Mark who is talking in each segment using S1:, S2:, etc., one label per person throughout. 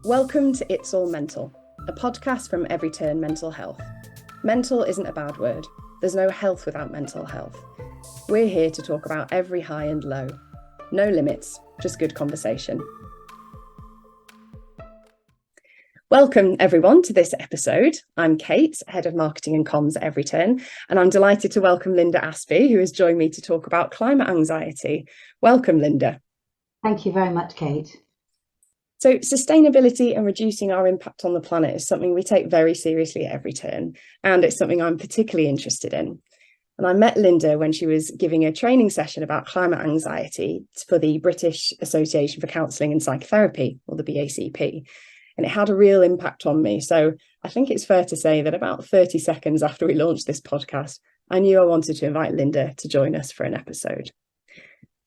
S1: Welcome to It's All Mental, a podcast from Everyturn Mental Health. Mental isn't a bad word. There's no health without mental health. We're here to talk about every high and low. No limits, just good conversation. Welcome everyone to this episode. I'm Kate, Head of Marketing and Comms at Everyturn, and I'm delighted to welcome Linda Aspey, who has joined me to talk about climate anxiety. Welcome, Linda.
S2: Thank you very much, Kate.
S1: So sustainability and reducing our impact on the planet is something we take very seriously at Everyturn, and it's something I'm particularly interested in. And I met Linda when she was giving a training session about climate anxiety for the British Association for Counselling and Psychotherapy, or the BACP, and it had a real impact on me. So I think it's fair to say that about 30 seconds after we launched this podcast, I knew I wanted to invite Linda to join us for an episode.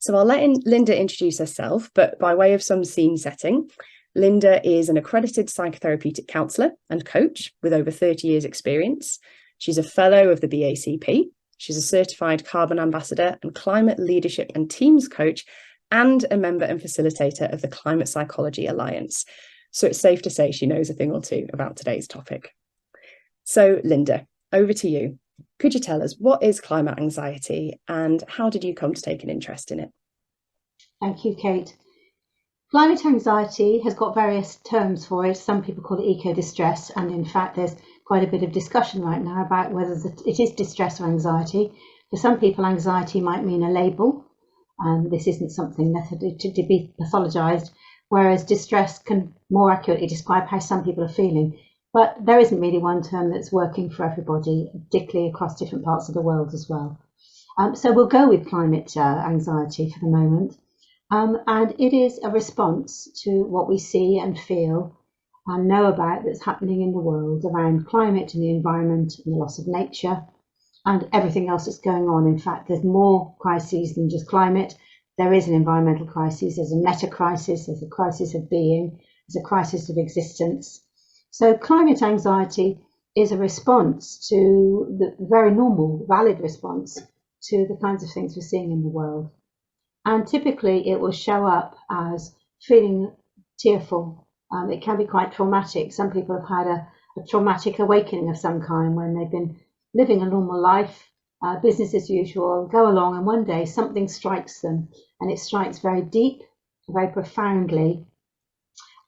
S1: So I'll let Linda introduce herself, but by way of some scene setting, Linda is an accredited psychotherapeutic counsellor and coach with over 30 years experience. She's a fellow of the BACP. She's a certified carbon ambassador and climate leadership and teams coach, and a member and facilitator of the Climate Psychology Alliance. So it's safe to say she knows a thing or two about today's topic. So Linda, over to you. Could you tell us, what is climate anxiety and how did you come to take an interest in it?
S2: Thank you, Kate. Climate anxiety has got various terms for it. Some people call it eco-distress, and in fact there's quite a bit of discussion right now about whether it is distress or anxiety. For some people, anxiety might mean a label, and this isn't something to be pathologised, whereas distress can more accurately describe how some people are feeling. But there isn't really one term that's working for everybody, particularly across different parts of the world as well. So we'll go with climate anxiety for the moment. And it is a response to what we see and feel and know about that's happening in the world around climate and the environment and the loss of nature and everything else that's going on. In fact, there's more crises than just climate. There is an environmental crisis, there's a meta crisis, there's a crisis of being, there's a crisis of existence. So climate anxiety is a response to the very normal, valid response to the kinds of things we're seeing in the world. And typically it will show up as feeling tearful. It can be quite traumatic. Some people have had a traumatic awakening of some kind when they've been living a normal life, business as usual, go along, and one day something strikes them, and it strikes very deep, very profoundly.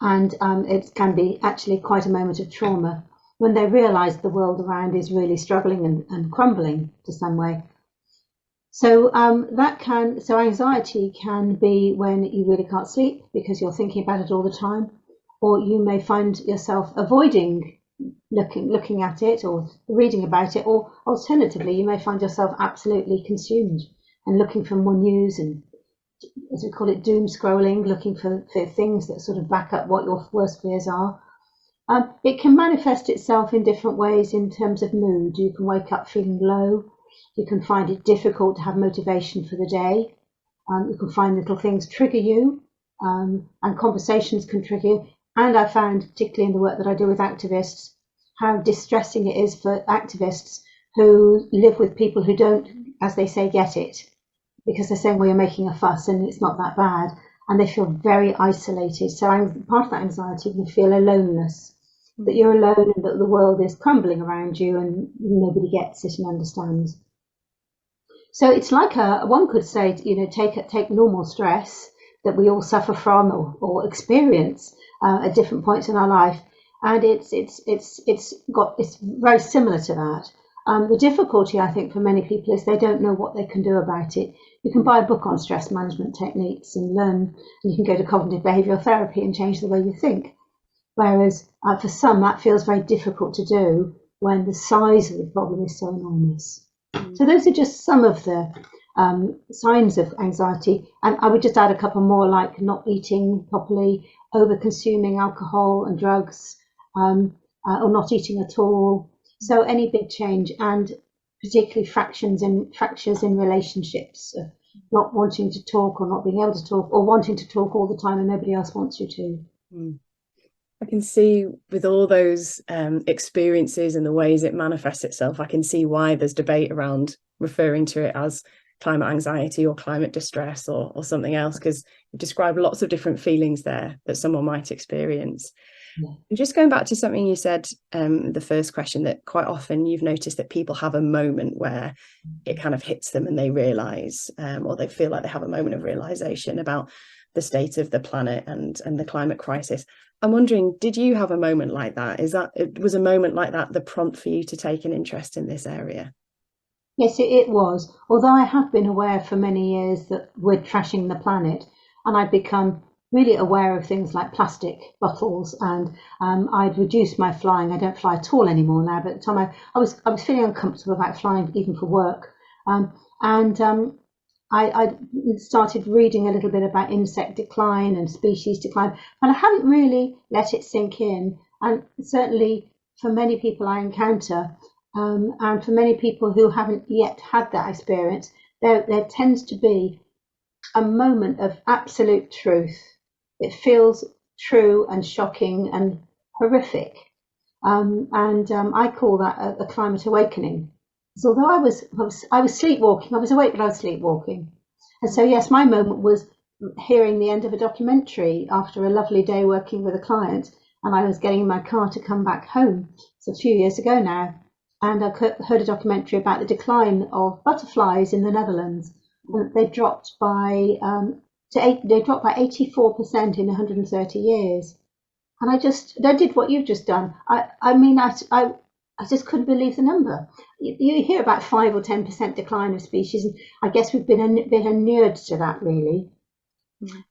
S2: And it can be actually quite a moment of trauma when they realise the world around is really struggling and crumbling to some way. So anxiety can be when you really can't sleep because you're thinking about it all the time, or you may find yourself avoiding looking at it or reading about it, or alternatively you may find yourself absolutely consumed and looking for more news and, as we call it, doom scrolling, looking for things that sort of back up what your worst fears are. It can manifest itself in different ways in terms of mood. You can wake up feeling low. You can find it difficult to have motivation for the day. You can find little things trigger you, and conversations can trigger you. And I found, particularly in the work that I do with activists, how distressing it is for activists who live with people who don't, as they say, get it. Because they're saying, well, you're making a fuss and it's not that bad. And they feel very isolated. So part of that anxiety can feel aloneness, that you're alone and that the world is crumbling around you and nobody gets it and understands. So it's like one could say, take normal stress that we all suffer from or experience at different points in our life, and it's very similar to that. The difficulty, I think, for many people is they don't know what they can do about it. You can buy a book on stress management techniques and learn, and you can go to cognitive behavioural therapy and change the way you think. Whereas for some, that feels very difficult to do when the size of the problem is so enormous. So those are just some of the signs of anxiety. And I would just add a couple more, like not eating properly, over-consuming alcohol and drugs, or not eating at all. So any big change, and particularly fractures in relationships, not wanting to talk or not being able to talk, or wanting to talk all the time and nobody else wants you to.
S1: I can see with all those experiences and the ways it manifests itself, I can see why there's debate around referring to it as climate anxiety or climate distress or something else, because you describe lots of different feelings there that someone might experience. Yeah. And just going back to something you said, the first question, that quite often you've noticed that people have a moment where it kind of hits them and they realise, or they feel like they have a moment of realisation about the state of the planet and the climate crisis. I'm wondering, did you have a moment like that? Was a moment like that the prompt for you to take an interest in this area?
S2: Yes, it was. Although I have been aware for many years that we're trashing the planet, and I've become really aware of things like plastic bottles, and I'd reduced my flying. I don't fly at all anymore now, but at the time I was feeling uncomfortable about flying even for work. I started reading a little bit about insect decline and species decline, and I haven't really let it sink in. And certainly for many people I encounter, and for many people who haven't yet had that experience, there tends to be a moment of absolute truth. It feels true and shocking and horrific. I call that a climate awakening. So although I was sleepwalking, I was awake, but I was sleepwalking. And so, yes, my moment was hearing the end of a documentary after a lovely day working with a client, and I was getting in my car to come back home. It's a few years ago now, and I heard a documentary about the decline of butterflies in the Netherlands. They dropped by 84% in 130 years. And I did what you've just done. I just couldn't believe the number. You hear about 5 or 10% decline of species, and I guess we've been inured to that, really.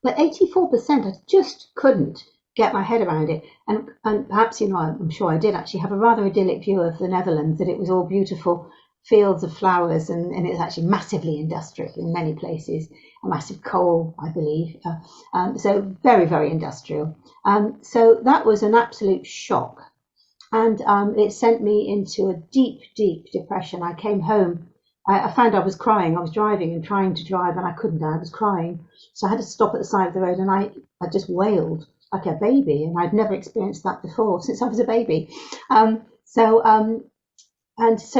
S2: But 84%, I just couldn't get my head around it. And perhaps, I'm sure I did actually have a rather idyllic view of the Netherlands, that it was all beautiful fields of flowers, and it's actually massively industrial in many places, a massive coal, I believe. So very, very industrial. So that was an absolute shock. And it sent me into a deep, deep depression. I came home. I found I was crying. I was driving and trying to drive, and I couldn't. I was crying. So I had to stop at the side of the road, and I just wailed like a baby. And I'd never experienced that before since I was a baby. And so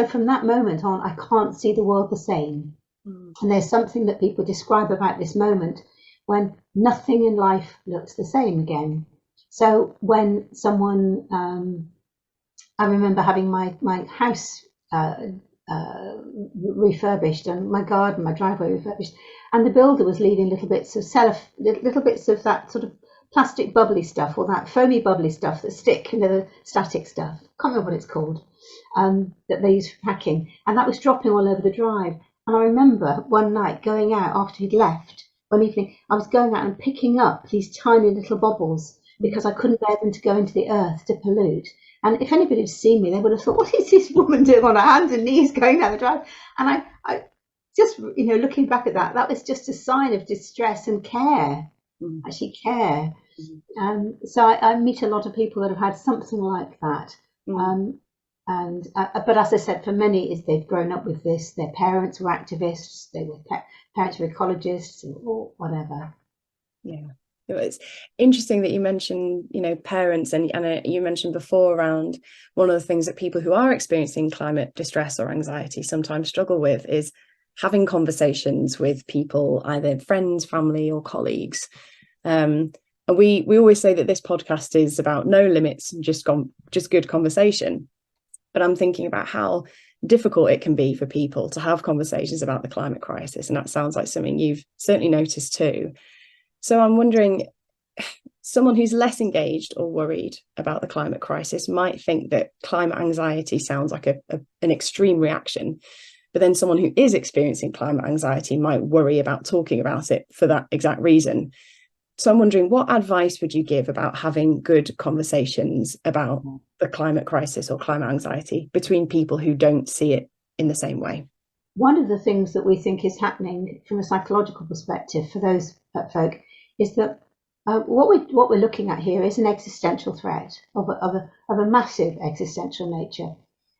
S2: from that moment on, I can't see the world the same. And there's something that people describe about this moment when nothing in life looks the same again. So when someone... I remember having my house refurbished, and my garden, my driveway refurbished, and the builder was leaving little bits of that sort of plastic bubbly stuff, or that foamy bubbly stuff that stick, the static stuff. Can't remember what it's called, that they use for packing, and that was dropping all over the drive. And I remember one night going out after he'd left one evening. I was going out and picking up these tiny little bobbles because I couldn't bear them to go into the earth to pollute. And if anybody had seen me, they would have thought, what is this woman doing on her hands and knees going down the drive? And I just, looking back at that was just a sign of distress and care, actually care. So I meet a lot of people that have had something like that. But as I said, for many, is they've grown up with this. Their parents were activists, parents were ecologists, or whatever.
S1: Yeah. It's interesting that you mentioned, parents, and you mentioned before around one of the things that people who are experiencing climate distress or anxiety sometimes struggle with is having conversations with people, either friends, family, or colleagues. And we always say that this podcast is about no limits, just good conversation. But I'm thinking about how difficult it can be for people to have conversations about the climate crisis, and that sounds like something you've certainly noticed too. So I'm wondering, someone who's less engaged or worried about the climate crisis might think that climate anxiety sounds like an extreme reaction. But then someone who is experiencing climate anxiety might worry about talking about it for that exact reason. So I'm wondering, what advice would you give about having good conversations about the climate crisis or climate anxiety between people who don't see it in the same way?
S2: One of the things that we think is happening from a psychological perspective for those folk is that what we're looking at here is an existential threat of a massive existential nature.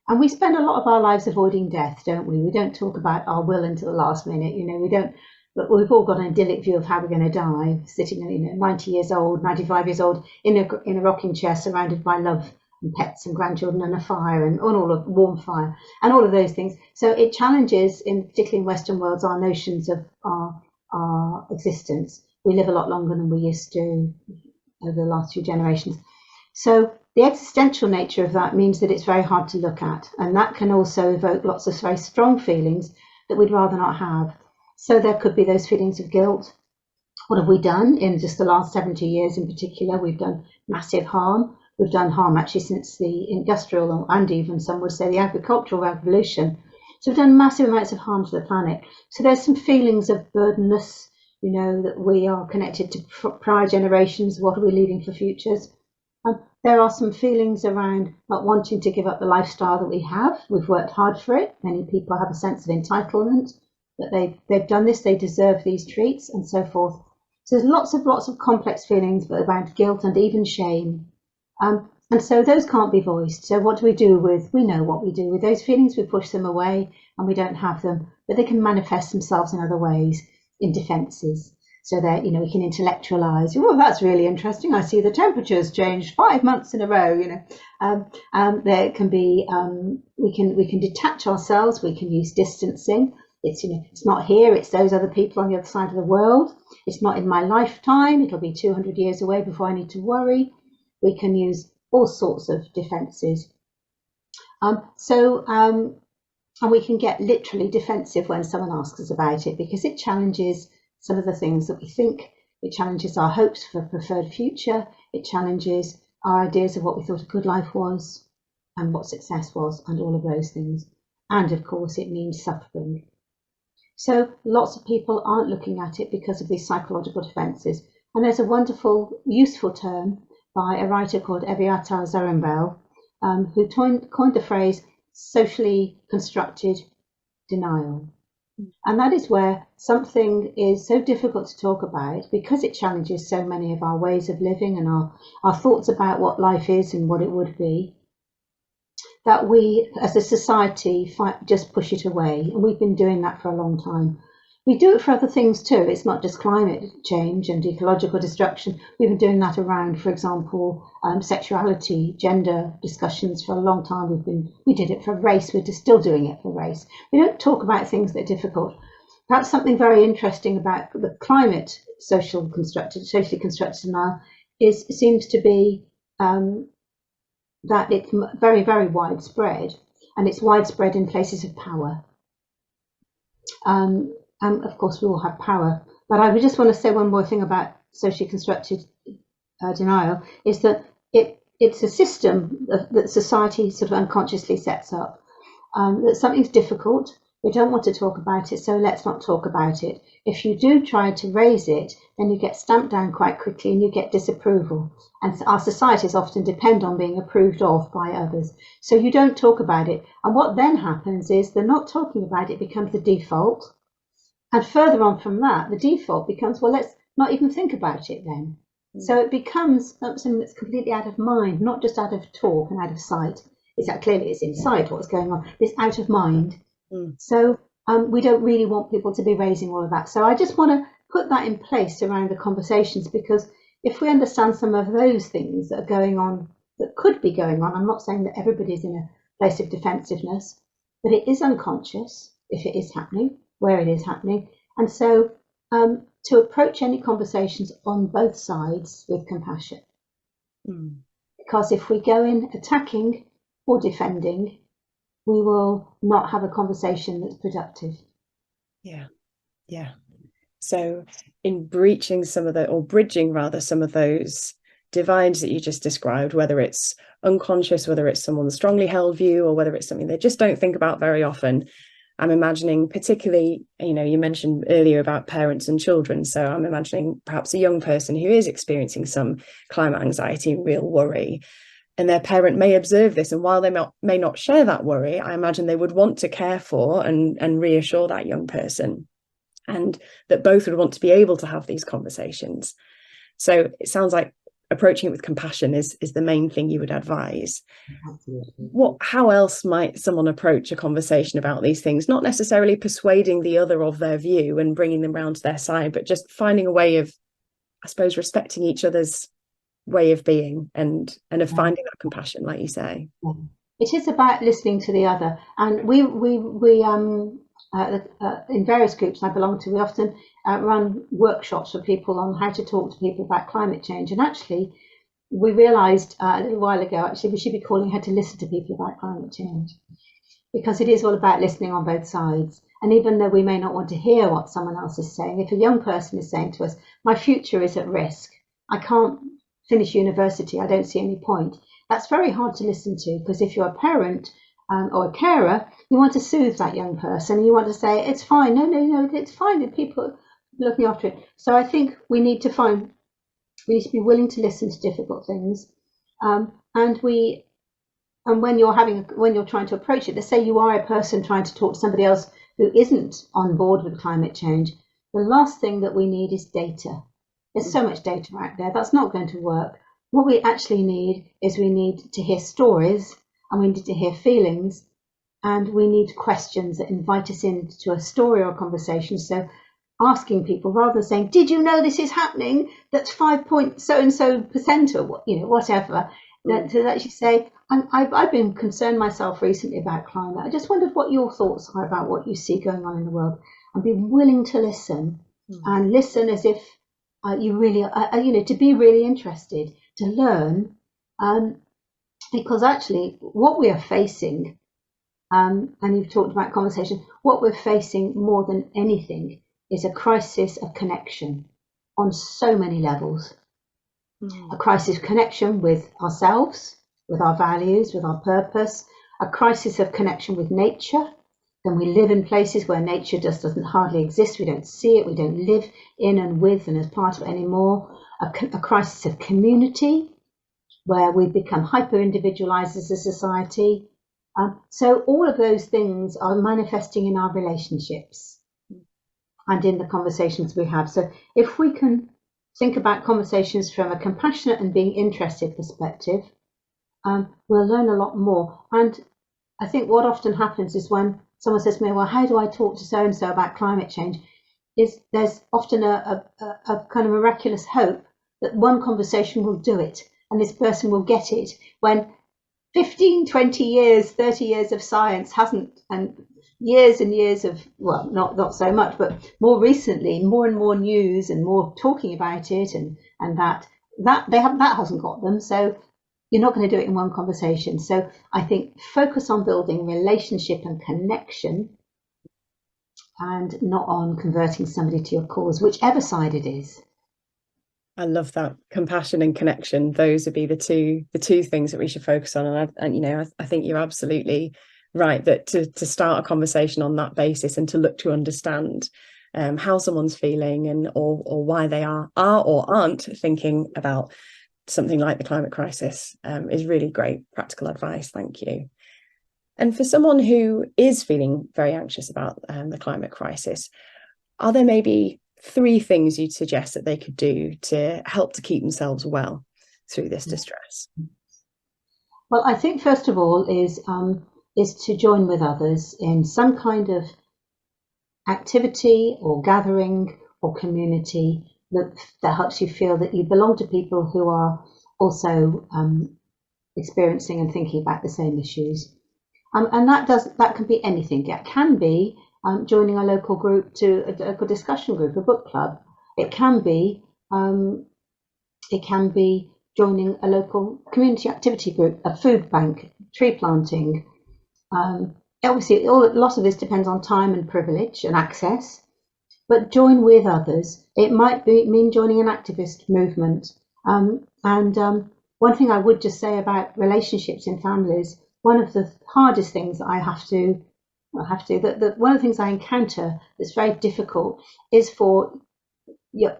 S2: And we spend a lot of our lives avoiding death, don't we? We don't talk about our will until the last minute. We don't. But we've all got an idyllic view of how we're going to die, sitting, 90 years old, 95 years old, in a rocking chair, surrounded by love and pets and grandchildren and a fire and all of warm fire and all of those things. So it challenges, particularly in Western worlds, our notions of our existence. We live a lot longer than we used to over the last few generations. So the existential nature of that means that it's very hard to look at, and that can also evoke lots of very strong feelings that we'd rather not have. So there could be those feelings of guilt. What have we done in just the last 70 years in particular? We've done massive harm. We've done harm actually since the industrial and even some would say the agricultural revolution. So we've done massive amounts of harm to the planet. So there's some feelings of burdenness, that we are connected to prior generations. What are we leaving for futures? There are some feelings around not wanting to give up the lifestyle that we have. We've worked hard for it. Many people have a sense of entitlement that they've done this, they deserve these treats, and so forth. So there's lots of complex feelings around guilt and even shame. And so those can't be voiced. So what do? We know what we do with those feelings. We push them away and we don't have them, but they can manifest themselves in other ways, in defences. So that, we can intellectualize. Oh, that's really interesting. I see the temperature's changed 5 months in a row. There can be, we can detach ourselves. We can use distancing. It's not here. It's those other people on the other side of the world. It's not in my lifetime. It'll be 200 years away before I need to worry. We can use all sorts of defences. And we can get literally defensive when someone asks us about it, because it challenges some of the things that we think. It challenges our hopes for a preferred future. It challenges our ideas of what we thought a good life was and what success was and all of those things. And of course, it means suffering. So lots of people aren't looking at it because of these psychological defences. And there's a wonderful, useful term by a writer called Eviatar Zarembel, who coined the phrase socially constructed denial. And that is where something is so difficult to talk about because it challenges so many of our ways of living and our thoughts about what life is and what it would be, that we as a society just push it away. And we've been doing that for a long time. We do it for other things too. It's not just climate change and ecological destruction. We've been doing that around, for example, sexuality, gender discussions for a long time. We did it for race. We're still doing it for race. We don't talk about things that are difficult. Perhaps something very interesting about the climate socially constructed denial seems to be that it's very, very widespread, and it's widespread in places of power. Of course, we all have power. But I would just want to say one more thing about socially constructed denial, is that it's a system that society sort of unconsciously sets up. That something's difficult, we don't want to talk about it, so let's not talk about it. If you do try to raise it, then you get stamped down quite quickly and you get disapproval. And our societies often depend on being approved of by others. So you don't talk about it. And what then happens is the not talking about it becomes the default. And further on from that, the default becomes, well, let's not even think about it then. So it becomes something that's completely out of mind, not just out of talk and out of sight. Clearly it's inside what's going on. It's out of mind. So we don't really want people to be raising all of that. So I just want to put that in place around the conversations, because if we understand some of those things that are going on, that could be going on, I'm not saying that everybody's in a place of defensiveness, but it is unconscious if it is happening, where it is happening. And so to approach any conversations on both sides with compassion. Because if we go in attacking or defending, we will not have a conversation that's productive. Yeah.
S1: So in bridging some of those divides that you just described, whether it's unconscious, whether it's someone's strongly held view, or whether it's something they just don't think about very often, I'm imagining, particularly, you mentioned earlier about parents and children. So I'm imagining perhaps a young person who is experiencing some climate anxiety and real worry, and their parent may observe this. And while they may not share that worry, I imagine they would want to care for and reassure that young person, and that both would want to be able to have these conversations. So it sounds like approaching it with compassion is the main thing you would advise.
S2: Absolutely.
S1: How else might someone approach a conversation about these things? Not necessarily persuading the other of their view and bringing them round to their side, but just finding a way of, I suppose, respecting each other's way of being and of finding that compassion, like you say.
S2: Yeah. It is about listening to the other, and we in various groups I belong to, we often run workshops for people on how to talk to people about climate change. And actually, we realised a little while ago, actually, we should be calling how to listen to people about climate change, because it is all about listening on both sides. And even though we may not want to hear what someone else is saying, if a young person is saying to us, my future is at risk, I can't finish university, I don't see any point, that's very hard to listen to, because if you're a parent or a carer, you want to soothe that young person. You want to say, it's fine, no, it's fine, and people are looking after it. So I think we need to be willing to listen to difficult things. And when you're trying to approach it, let's say you are a person trying to talk to somebody else who isn't on board with climate change, the last thing that we need is data. There's so much data out there, that's not going to work. What we actually need is we need to hear stories, and we need to hear feelings, and we need questions that invite us into a story or a conversation. So asking people, rather than saying, did you know this is happening, that's 5 point so and so percent, or whatever, to actually say, I've been concerned myself recently about climate. I just wondered what your thoughts are about what you see going on in the world, and be willing to listen, and listen as if you really to be really interested, to learn, because actually what we are facing, and you've talked about conversation, what we're facing more than anything is a crisis of connection on so many levels. A crisis of connection with ourselves, with our values, with our purpose, a crisis of connection with nature. Then we live in places where nature just doesn't hardly exist. We don't see it. We don't live in and with and as part of it anymore. A crisis of community, where we become hyper-individualized as a society. So all of those things are manifesting in our relationships and in the conversations we have. So if we can think about conversations from a compassionate and being interested perspective, we'll learn a lot more. And I think what often happens is when someone says to me, well, how do I talk to so-and-so about climate change? Is there's often a kind of miraculous hope that one conversation will do it and this person will get it, when 15, 20 years, 30 years of science hasn't, and years and years of, well, not so much, but more recently, more and more news and more talking about it, and that hasn't got them. So you're not going to do it in one conversation. So I think focus on building relationship and connection, and not on converting somebody to your cause, whichever side it is.
S1: I love that. Compassion and connection. Those would be the two things that we should focus on. And I think you're absolutely right that to start a conversation on that basis, and to look to understand how someone's feeling, and or why they are or aren't thinking about something like the climate crisis, is really great practical advice. Thank you. And for someone who is feeling very anxious about the climate crisis, are there maybe 3 things you'd suggest that they could do to help to keep themselves well through this distress?
S2: Well, I think first of all is to join with others in some kind of activity or gathering or community that helps you feel that you belong to people who are also experiencing and thinking about the same issues. And that can be anything. It can be joining a local group, to a discussion group, a book club. It can be joining a local community activity group, a food bank, tree planting. Obviously, a lot of this depends on time and privilege and access, but join with others. It might mean joining an activist movement. One thing I would just say about relationships in families, one of the hardest things that one of the things I encounter that's very difficult is for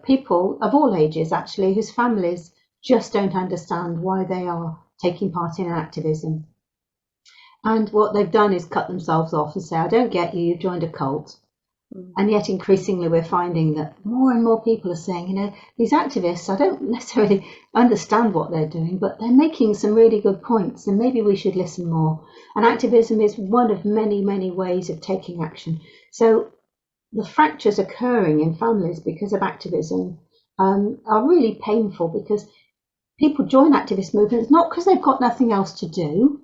S2: people of all ages, actually, whose families just don't understand why they are taking part in activism. And what they've done is cut themselves off and say, I don't get you, you've joined a cult. And yet increasingly we're finding that more and more people are saying, these activists, I don't necessarily understand what they're doing, but they're making some really good points, and maybe we should listen more. And activism is one of many, many ways of taking action. So the fractures occurring in families because of activism are really painful, because people join activist movements not because they've got nothing else to do,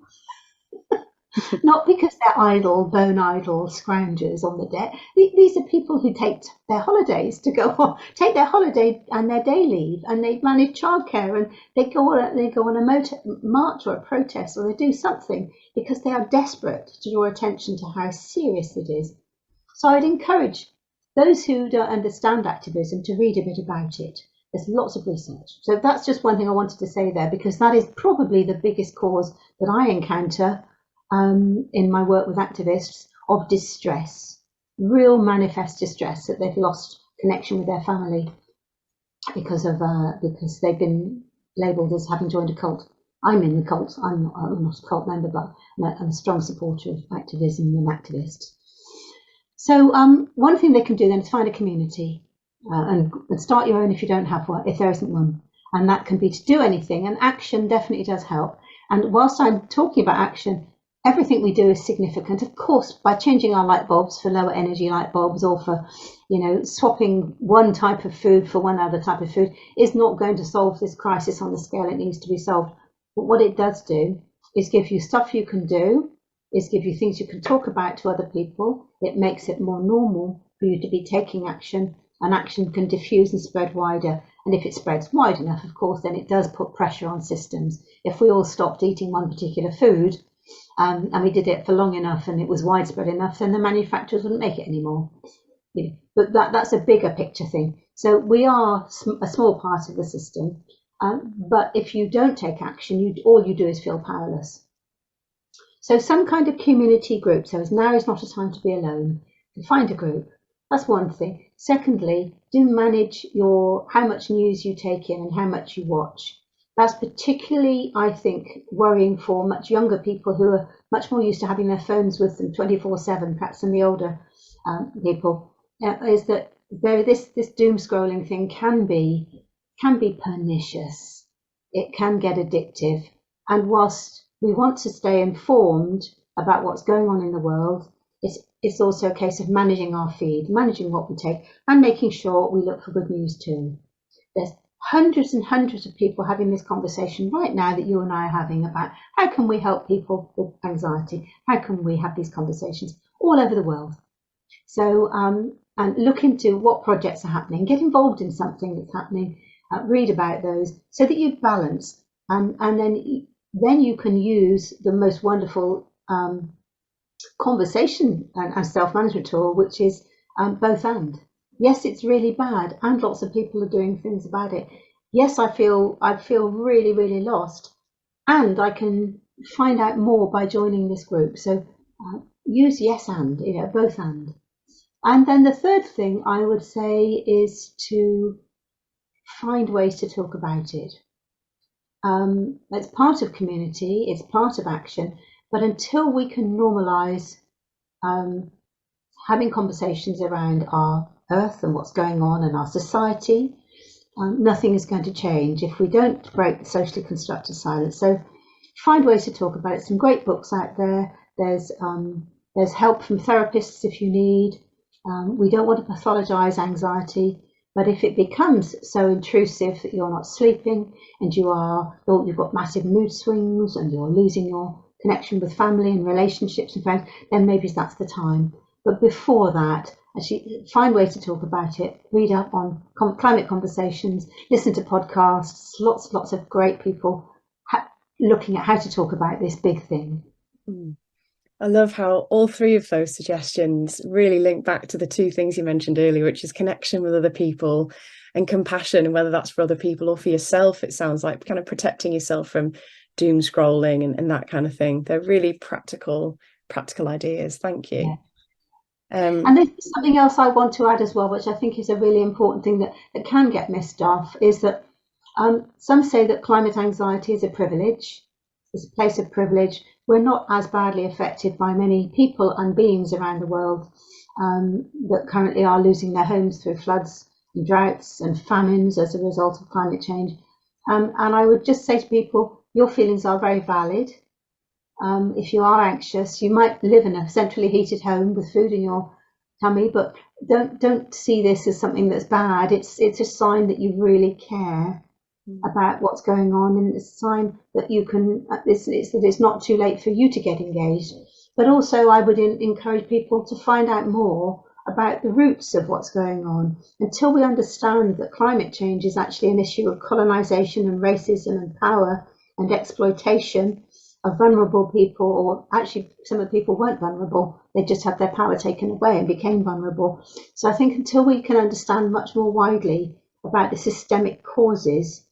S2: not because they're idle, bone idle scroungers on the deck. These are people who take their holidays to go on, take their holiday and their day leave, and they manage childcare, and they go on a march or a protest, or they do something because they are desperate to draw attention to how serious it is. So I'd encourage those who don't understand activism to read a bit about it. There's lots of research. So that's just one thing I wanted to say there, because that is probably the biggest cause that I encounter in my work with activists of distress, real manifest distress, that they've lost connection with their family because they've been labelled as having joined a cult. I'm in the cult. I'm not a cult member, but I'm a strong supporter of activism and activists. So one thing they can do then is find a community and start your own if you don't have one, if there isn't one. And that can be to do anything, and action definitely does help. And whilst I'm talking about action, everything we do is significant. Of course, by changing our light bulbs for lower energy light bulbs, or for, swapping one type of food for one other type of food, is not going to solve this crisis on the scale it needs to be solved. But what it does do is give you stuff you can do, is give you things you can talk about to other people. It makes it more normal for you to be taking action, and action can diffuse and spread wider. And if it spreads wide enough, of course, then it does put pressure on systems. If we all stopped eating one particular food, and we did it for long enough and it was widespread enough, then the manufacturers wouldn't make it anymore. But that's a bigger picture thing. So we are a small part of the system, but if you don't take action, all you do is feel powerless. So some kind of community group. So now is not a time to be alone. Find a group. That's one thing. Secondly, do manage how much news you take in and how much you watch. That's particularly, I think, worrying for much younger people who are much more used to having their phones with them 24/7, perhaps, than the older people. Is that this doom scrolling thing can be pernicious. It can get addictive, and whilst we want to stay informed about what's going on in the world, it's also a case of managing our feed, managing what we take, and making sure we look for good news too. There's hundreds and hundreds of people having this conversation right now that you and I are having about how can we help people with anxiety? How can we have these conversations all over the world? So, and look into what projects are happening, get involved in something that's happening, read about those so that you balance, and then you can use the most wonderful conversation and self-management tool, which is both and. Yes, it's really bad, and lots of people are doing things about it. Yes, I feel really, really lost, and I can find out more by joining this group. So use yes and, both and. And then the third thing I would say is to find ways to talk about it. It's part of community, it's part of action, but until we can normalise having conversations around our Earth and what's going on in our society, nothing is going to change if we don't break the socially constructed silence. So find ways to talk about it. Some great books out there. There's help from therapists if you need. We don't want to pathologise anxiety, but if it becomes so intrusive that you're not sleeping and you've got massive mood swings and you're losing your connection with family and relationships and friends, then maybe that's the time. But before that, actually find ways to talk about it, read up on climate conversations, listen to podcasts, lots of great people looking at how to talk about this big thing.
S1: I love how all three of those suggestions really link back to the two things you mentioned earlier, which is connection with other people and compassion, and whether that's for other people or for yourself. It sounds like kind of protecting yourself from doom scrolling and that kind of thing. They're really practical ideas. Thank you.
S2: Yeah. And there's something else I want to add as well, which I think is a really important thing that can get missed off, is that some say that climate anxiety is a privilege. It's a place of privilege. We're not as badly affected by many people and beings around the world that currently are losing their homes through floods and droughts and famines as a result of climate change. And I would just say to people, your feelings are very valid. If you are anxious, you might live in a centrally heated home with food in your tummy, but don't see this as something that's bad. It's a sign that you really care about what's going on, and it's a sign that you can, that it's not too late for you to get engaged. But also I would encourage people to find out more about the roots of what's going on. Until we understand that climate change is actually an issue of colonization and racism and power and exploitation of vulnerable people, or actually some of the people weren't vulnerable, they just had their power taken away and became vulnerable. So I think until we can understand much more widely about the systemic causes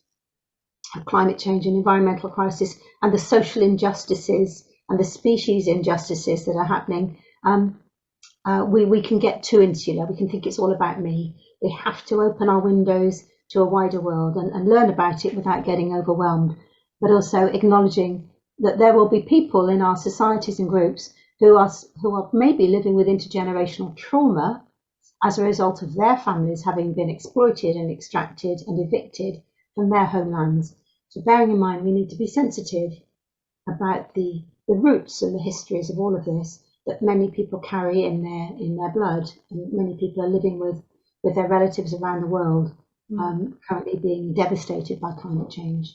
S2: of climate change and environmental crisis and the social injustices and the species injustices that are happening, we can get too insular. We can think it's all about me. We have to open our windows to a wider world and learn about it without getting overwhelmed, but also acknowledging that there will be people in our societies and groups who are maybe living with intergenerational trauma as a result of their families having been exploited and extracted and evicted from their homelands. So bearing in mind, we need to be sensitive about the roots and the histories of all of this that many people carry in their blood, and many people are living with their relatives around the world, currently being devastated by climate change.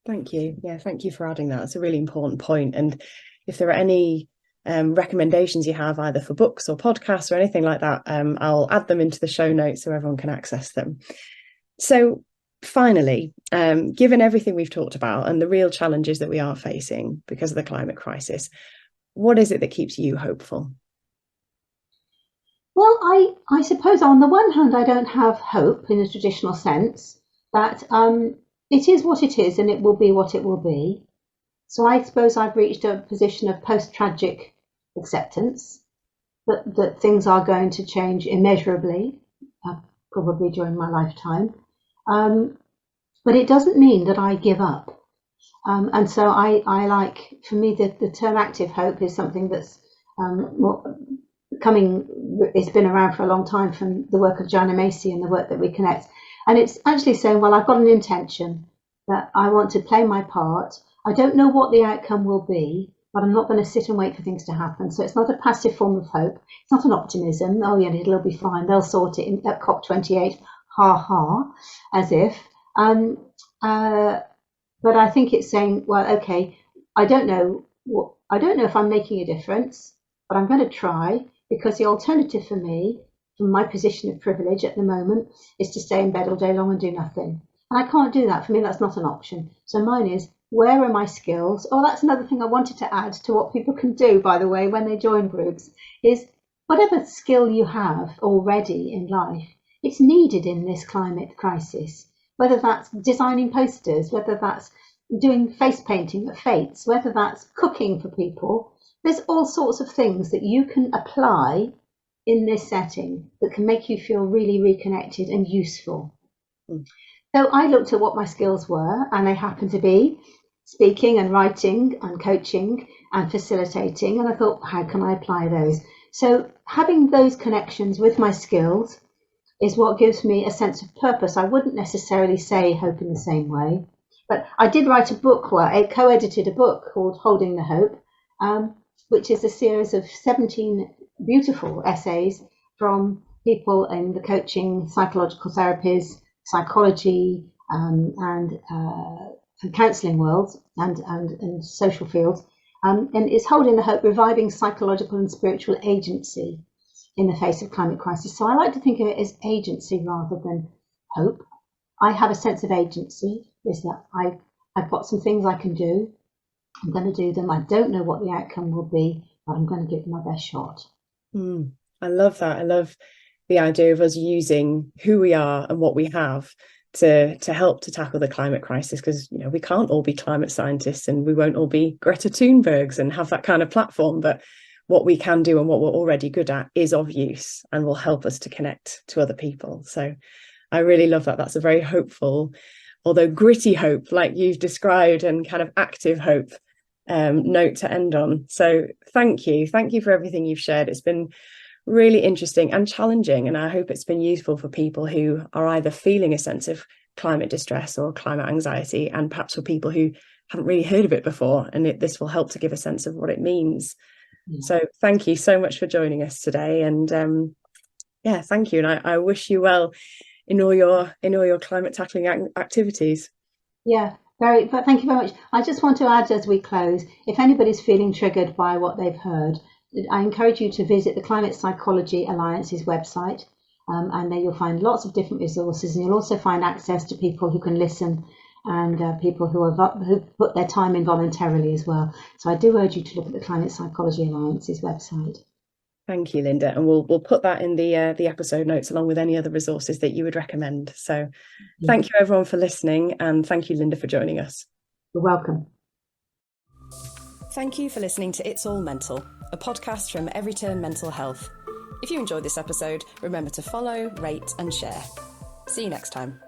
S1: Thank you. Yeah, thank you for adding that. It's a really important point. And if there are any recommendations you have, either for books or podcasts or anything like that, I'll add them into the show notes so everyone can access them. So finally, given everything we've talked about and the real challenges that we are facing because of the climate crisis, what is it that keeps you hopeful?
S2: Well, I suppose on the one hand, I don't have hope in a traditional sense that it is what it is and it will be what it will be. So I suppose I've reached a position of post-tragic acceptance that things are going to change immeasurably, probably during my lifetime. But it doesn't mean that I give up. And so I like, for me, the term active hope is something that's it's been around for a long time from the work of Joanna Macy and the work that we connect. And it's actually saying, well, I've got an intention that I want to play my part. I don't know what the outcome will be, but I'm not going to sit and wait for things to happen. So it's not a passive form of hope. It's not an optimism. Oh, yeah, it'll be fine. They'll sort it at COP28. Ha ha, as if. But I think it's saying, well, okay, I don't know if I'm making a difference, but I'm going to try, because the alternative for me, from my position of privilege at the moment, is to stay in bed all day long and do nothing. And I can't do that. For me, that's not an option. So mine is, where are my skills? Oh, that's another thing I wanted to add to what people can do, by the way, when they join groups, is whatever skill you have already in life, it's needed in this climate crisis, whether that's designing posters, whether that's doing face painting at fetes, whether that's cooking for people. There's all sorts of things that you can apply in this setting that can make you feel really reconnected and useful. So I looked at what my skills were, and they happen to be speaking and writing and coaching and facilitating. And I thought, how can I apply those? So having those connections with my skills is what gives me a sense of purpose. I wouldn't necessarily say hope in the same way, but I did write a book, I co-edited a book called Holding the Hope, which is a series of 17 beautiful essays from people in the coaching, psychological therapies, psychology, and counselling worlds and social fields. And it's Holding the Hope, Reviving Psychological and Spiritual Agency in the Face of Climate Crisis. So I like to think of it as agency rather than hope. I have a sense of agency, is that I've got some things I can do. I'm going to do them. I don't know what the outcome will be, but I'm going to give them my best shot.
S1: I love that. I love the idea of us using who we are and what we have to help to tackle the climate crisis, because we can't all be climate scientists and we won't all be Greta Thunbergs and have that kind of platform, but what we can do and what we're already good at is of use and will help us to connect to other people. So I really love that. That's a very hopeful, although gritty hope, like you've described, and kind of active hope note to end on. So thank you for everything you've shared. It's been really interesting and challenging, and I hope it's been useful for people who are either feeling a sense of climate distress or climate anxiety, and perhaps for people who haven't really heard of it before, and this will help to give a sense of what it means. So thank you so much for joining us today, and thank you, and I wish you well in all your climate tackling activities.
S2: Yeah, but thank you very much. I just want to add as we close, if anybody's feeling triggered by what they've heard, I encourage you to visit the Climate Psychology Alliance's website, and there you'll find lots of different resources, and you'll also find access to people who can listen and people who put their time in voluntarily as well. So I do urge you to look at the Climate Psychology Alliance's website.
S1: Thank you, Linda, and we'll put that in the episode notes along with any other resources that you would recommend. So thank you everyone for listening, and thank you, Linda, for joining us.
S2: You're welcome.
S1: Thank you for listening to It's All Mental, a podcast from Everyturn Mental Health. If you enjoyed this episode, remember to follow, rate and share. See you next time.